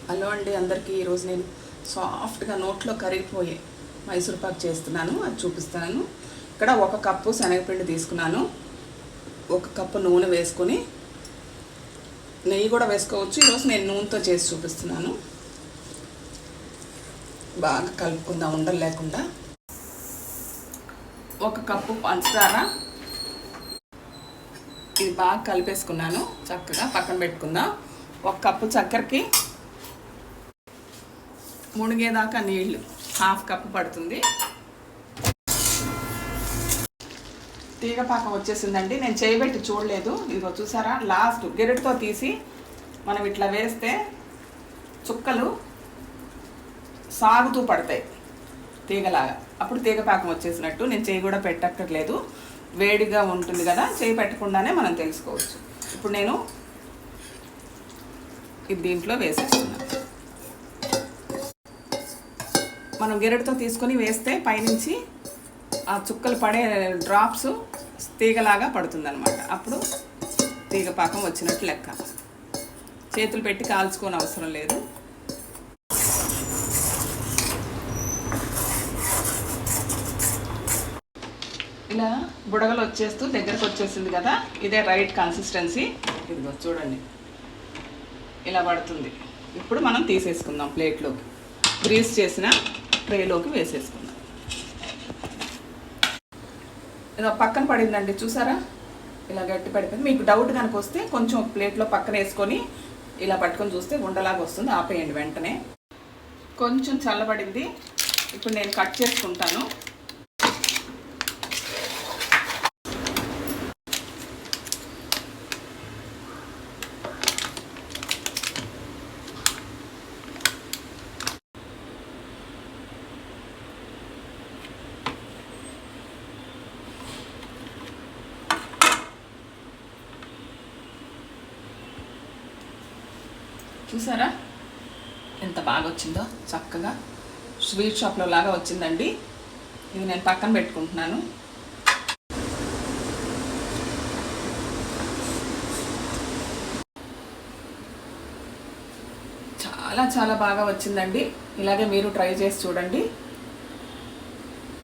Hello అండి అందరికీ. ఈరోజు నేను సాఫ్ట్గా నోట్లో కరిగిపోయే మైసూర్ పాక్ చేస్తున్నాను, అది చూపిస్తాను. ఇక్కడ 1 కప్పు శనగపిండి తీసుకున్నాను, 1 కప్పు నూనె వేసుకొని, నెయ్యి కూడా వేసుకోవచ్చు. ఈరోజు నేను నూనెతో చేసి చూపిస్తున్నాను. బాగా కలుపుకుందాం ఉండలు లేకుండా. 1 కప్పు పంచదార, ఇది బాగా కలిపేసుకున్నాను, చక్కగా పక్కన పెట్టుకుందాం. 1 కప్పు చక్కెరకి మునిగేదాకా నీళ్ళు 1/2 కప్పు పడుతుంది. తీగపాకం వచ్చేసిందండి, నేను చేయబెట్టి చూడలేదు. ఇదిగో చూసారా, లాస్ట్ గెరటితో తీసి మనం ఇట్లా వేస్తే చుక్కలు సాగుతూ పడతాయి తీగలాగా, అప్పుడు తీగపాకం వచ్చేసినట్టు. నేను చేయి కూడా పెట్టక్కర్లేదు, వేడిగా ఉంటుంది కదా, చేయి పెట్టకుండానే మనం తెలుసుకోవచ్చు. ఇప్పుడు నేను ఇది దీంట్లో వేసేస్తున్నాను. మనం గెరటితో తీసుకొని వేస్తే పైనుంచి ఆ చుక్కలు పడే డ్రాప్స్ తీగలాగా పడుతుందన్నమాట. అప్పుడు తీగ పాకం వచ్చినట్టు లెక్క. చేతులు పెట్టి కాల్చుకోని అవసరం లేదు. ఇలా బుడగలు వచ్చేస్తూ దగ్గరకు వచ్చేసింది కదా, ఇదే రైట్ కన్సిస్టెన్సీ. ఇదిగో చూడండి, ఇలా పడుతుంది. ఇప్పుడు మనం తీసేసుకుందాం ప్లేట్లోకి, గ్రీస్ చేసిన ట్రేలోకి వేసేసుకుందాం. ఇలా పక్కన పడిందండి, చూసారా, ఇలా గట్టి పడిపోయింది. మీకు డౌట్ కనుక వస్తే కొంచెం ప్లేట్లో పక్కన వేసుకొని ఇలా పట్టుకొని చూస్తే ఉండలాగా వస్తుంది, ఆపేయండి వెంటనే. కొంచెం చల్లబడింది, ఇప్పుడు నేను కట్ చేసుకుంటాను. చూసారా ఎంత బాగా వచ్చిందో, చక్కగా స్వీట్ షాప్లో లాగా వచ్చిందండి. ఇది నేను పక్కన పెట్టుకుంటున్నాను. చాలా చాలా బాగా వచ్చిందండి. ఇలాగే మీరు ట్రై చేసి చూడండి.